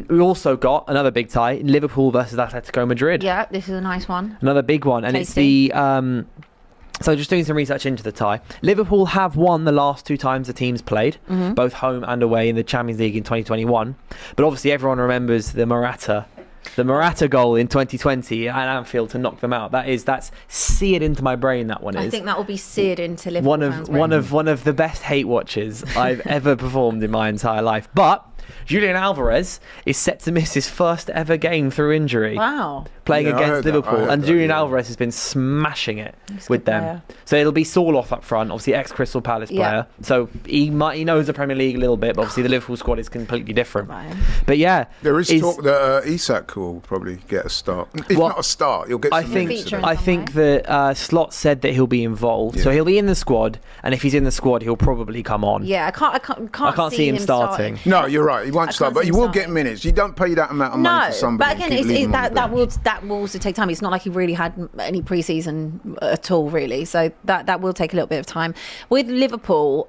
We also got another big tie, Liverpool versus Atletico Madrid. Yeah, this is a nice one. Another big one. And Tasty. it's the... So just doing some research into the tie. Liverpool have won the last 2 times the teams played, both home and away in the Champions League in 2021. But obviously everyone remembers the Morata goal in 2020 at Anfield to knock them out. That's seared into my brain. That one is. I think that will be seared into Liverpool. One of the best hate watches I've ever performed in my entire life. But Julian Alvarez is set to miss his first ever game through injury. Wow. Playing against Liverpool. And Julian Alvarez has been smashing it with them. Player. So it'll be Sorloth up front, obviously ex-Crystal Palace player. So he knows the Premier League a little bit, but obviously the Liverpool squad is completely different. Right. But yeah. There is talk that Isak will probably get a start. If not a start, he'll get some minutes. I think that Slot said that he'll be involved. Yeah. So he'll be in the squad, and if he's in the squad, he'll probably come on. Yeah, I can't see him starting. No, you're right. He won't start, but he will get minutes. You don't pay that amount of money for somebody. But again, that will also take time. It's not like he really had any pre-season at all, really. So that will take a little bit of time. With Liverpool,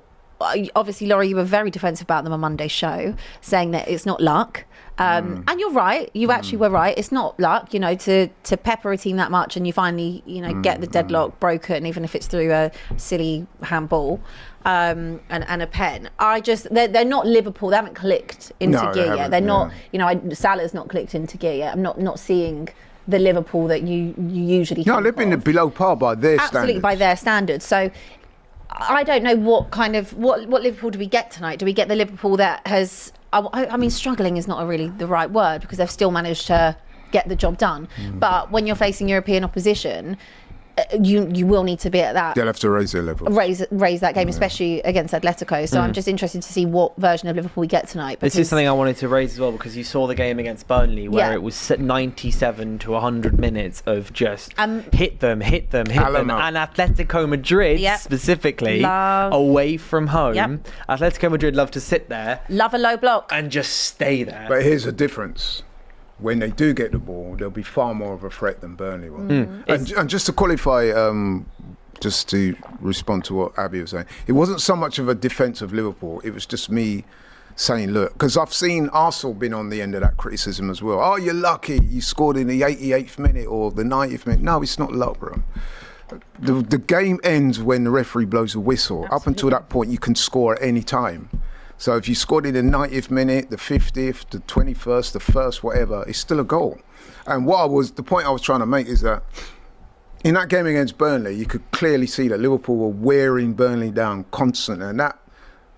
obviously, Laurie, you were very defensive about them on Monday's show, saying that it's not luck. And you're right. You actually were right. It's not luck, to pepper a team that much and you finally, get the deadlock broken, even if it's through a silly handball and a pen. They're not Liverpool. They haven't clicked into gear yet. They're not, Salah's not clicked into gear yet. I'm not seeing the Liverpool that you usually think they've been below par by their standards. Absolutely, by their standards. So I don't know what Liverpool do we get tonight? Do we get the Liverpool that has... I mean, struggling is not really the right word because they've still managed to get the job done. But when you're facing European opposition, you will need to be at that. They'll have to raise their level. Raise that game, especially against Atletico. So I'm just interested to see what version of Liverpool we get tonight. This is something I wanted to raise as well because you saw the game against Burnley where it was 97 to 100 minutes of just hit them. And Atletico Madrid specifically, away from home, Atletico Madrid love to sit there. Love a low block. And just stay there. But here's the difference. When they do get the ball, they'll be far more of a threat than Burnley will. And just to qualify, just to respond to what Abby was saying, it wasn't so much of a defence of Liverpool. It was just me saying, look, because I've seen Arsenal been on the end of that criticism as well. Oh, you're lucky you scored in the 88th minute or the 90th minute. No, it's not luck, bro. The game ends when the referee blows a whistle. Absolutely. Up until that point, you can score at any time. So if you scored in the 90th minute, the 50th, the 21st, the 1st, whatever, it's still a goal. And the point I was trying to make is that in that game against Burnley, you could clearly see that Liverpool were wearing Burnley down constantly. And that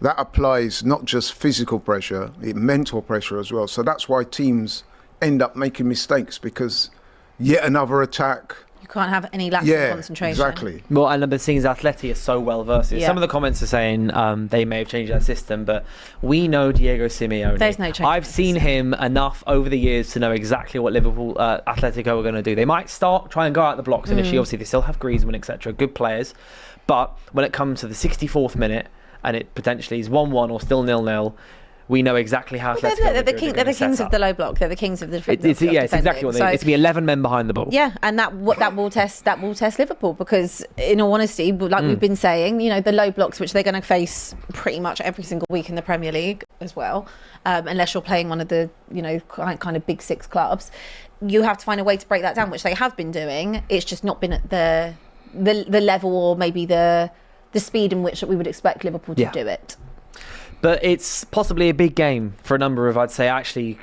applies not just physical pressure, mental pressure as well. So that's why teams end up making mistakes because yet another attack... Can't have any lack of concentration. Exactly. Well, and the thing is, Atleti is so well versed. Some of the comments are saying they may have changed their system, but we know Diego Simeone. There's no change. I've seen him enough over the years to know exactly what Liverpool, Atletico are going to do. They might try and go out the blocks initially. Obviously, they still have Griezmann, etc. Good players, but when it comes to the 64th minute and it potentially is 1-1 or still 0-0. We know exactly how they're the kings of the low block. They're the kings of the defence. It's exactly what they need. It's to be 11 men behind the ball. Yeah, and that will test Liverpool because, in all honesty, like we've been saying, the low blocks which they're going to face pretty much every single week in the Premier League as well, unless you're playing one of the kind of big six clubs, you have to find a way to break that down, which they have been doing. It's just not been at the level or maybe the speed in which we would expect Liverpool to do it. But it's possibly a big game for a number of, I'd say, actually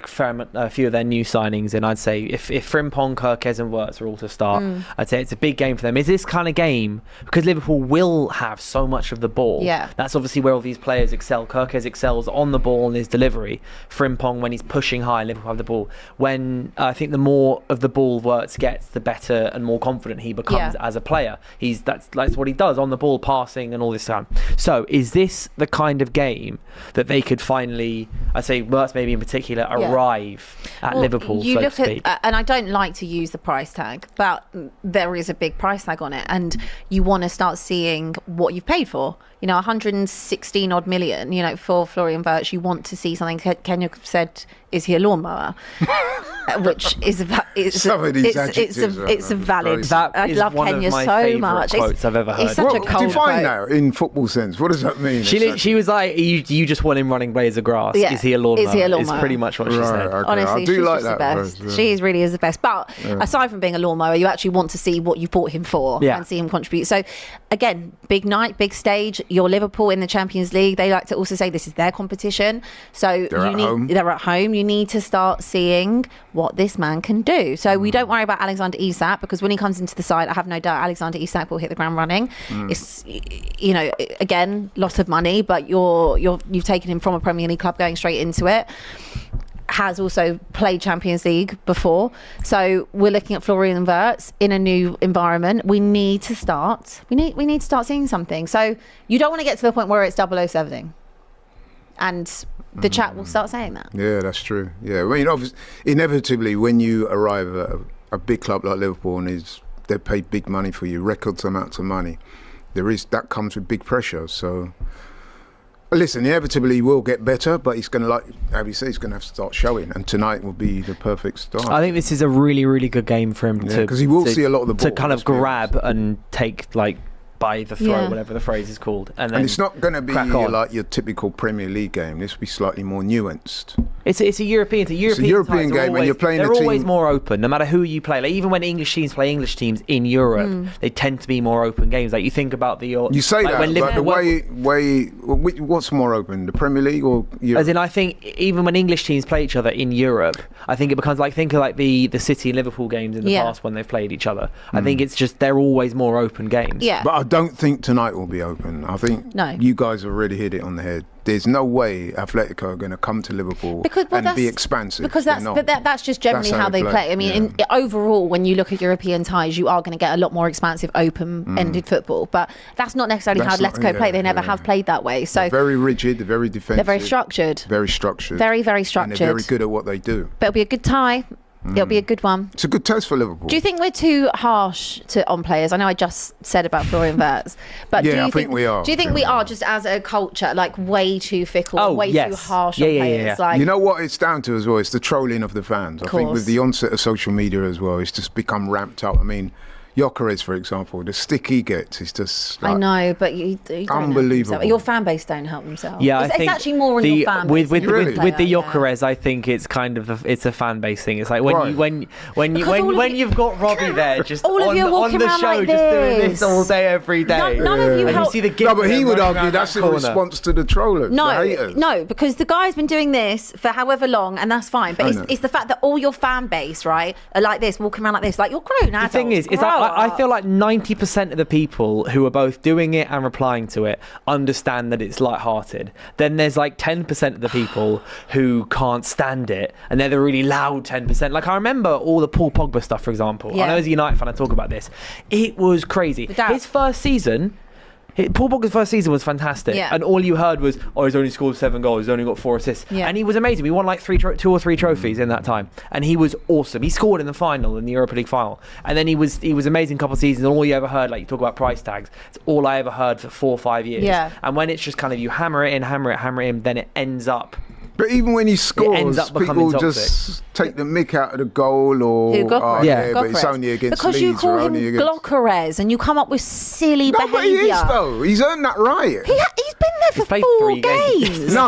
a few of their new signings. And I'd say if Frimpong, Kerkez and Wirtz are all to start, I'd say it's a big game for them. Is this kind of game, because Liverpool will have so much of the ball. Yeah. That's obviously where all these players excel. Kerkez excels on the ball and his delivery. Frimpong, when he's pushing high, Liverpool have the ball. When I think the more of the ball Wirtz gets, the better and more confident he becomes as a player. That's what he does on the ball, passing and all this time. So is this the kind of game that they could finally, I say Wirtz maybe in particular, arrive at Liverpool, so to speak? And I don't like to use the price tag, but there is a big price tag on it, and you want to start seeing what you've paid for. 116 odd million, for Florian Wirtz. You want to see something. Kenya said, is he a lawnmower? which is Some of these adjectives it's a valid. crazy. That I is love one Kenya of my so favourite much. quotes I've ever heard. It's such a Well, cold define quote. that in football sense. What does that mean? She was like, you just want him running blades of grass. Yeah. Is he a lawnmower? Is he a lawnmower? It's pretty much what she Right, said. okay. Honestly, I do she's like just the that best. phrase, yeah. She really is the best. But aside from being a lawnmower, you actually want to see what you bought him for Yeah. and see him contribute. So, again, big night, big stage. You're Liverpool in the Champions League. They like to also say this is their competition. So They're at home. They're at home. You need to start seeing what this man can do. So we don't worry about Alexander Isak, because when he comes into the side, I have no doubt Alexander Isak will hit the ground running. It's, you know, again, lot of money, but you've taken him from a Premier League club going straight into it. Has also played Champions League before, so we're looking at Florian Wirtz in a new environment. We need to start. We need to start seeing something. So you don't want to get to the point where it's 007, and the chat will start saying that. Yeah, that's true. Yeah, I mean, obviously, inevitably, when you arrive at a big club like Liverpool and they pay big money for you, record amounts of money, that comes with big pressure. So, listen, inevitably he will get better, but he's going to, like Abby said, he's going to have to start showing, and tonight will be the perfect start. I think this is a really, really good game for him to, because he will see a lot of the ball. to kind of grab and take by the throat, Yeah. whatever the phrase is called, and then it's not going to be crack on. like your typical Premier League game. This will be slightly more nuanced. It's a European. It's a European game, and you're playing They're a team. always more open, no matter who you play. Like even when English teams play English teams in Europe, they tend to be more open games. Like you think about You say like that, when but the Liverpool- what's more open, the Premier League or Europe? As in, I think even when English teams play each other in Europe, I think it becomes like think of like the City and Liverpool games in the Yeah. past when they've played each other. I think it's just they're always more open games. Yeah. But I don't think tonight will be open. I think No. you guys have already hit it on the head. There's no way Atletico are going to come to Liverpool and be expansive. Because They're not. that's just generally That's how they play. I mean, overall, when you look at European ties, you are going to get a lot more expansive, open-ended football. But that's not necessarily That's how not- Atletico yeah, play. They never yeah. have played that way. So They're very rigid, they're very defensive. they're very structured. Very structured. Very, very And structured. they're very good at what they do. But it'll be a good tie. It'll be a good one. It's a good test for Liverpool. Do you think we're too harsh on players? I know I just said about Florian Wirtz, but Yeah, do you I think we are. Do you think we are just as a culture, like way too fickle, Oh, way yes. too harsh Yeah, on yeah, yeah, players? yeah. Like, You know what it's down to as well? It's the trolling of the fans. I think course. with the onset of social media as well, it's just become ramped up. I mean, Gyökeres, for example, the stick he gets is just like, I know, but you don't help Unbelievable. themselves. Your fan base don't help themselves. Yeah, it's, I think it's actually more on your fan base. with than Really? the with the player, Gyökeres, I think it's kind of it's a fan base thing. It's like when Right. Because all of when you- you've got Robbie there, just All of on, you are on walking the around show, like just doing this. this all day, every day. None of you And help. you see the No, but gif he of would them argue running that's around in that corner. response to the trollers, the No, haters. no, because the guy's been doing this for however long, and that's fine. But I it's, know. it's the fact that all your fan base, right, are like this, walking around like this, like you're grown adults. The thing is that I feel like 90% of the people who are both doing it and replying to it understand that it's lighthearted. Then there's like 10% of the people who can't stand it, and they're the really loud 10%. Like I remember all the Paul Pogba stuff, for example. Yeah. I know as a United fan, I talk about this. It was crazy. Without- His first season. Paul Pogba's first season was fantastic, Yeah. and all you heard was, "Oh, he's only scored 7 goals. He's only got 4 assists," Yeah. and he was amazing. We won like 2 or 3 trophies in that time, and he was awesome. He scored in the final, in the Europa League final, and then he was amazing a couple of seasons. And all you ever heard, like you talk about price tags, it's all I ever heard for 4 or 5 years. Yeah. And when it's just kind of you hammer it in, then it ends up. But even when he scores, ends up becoming people just take the mick out of the goal or Who, Gyökeres? Yeah. but it's only against because Leeds you call or him only against. Gyökeres and you come up with silly No, but he behaviour. is though. He's earned that right. He's been there for He's played 4 3 games. games. No,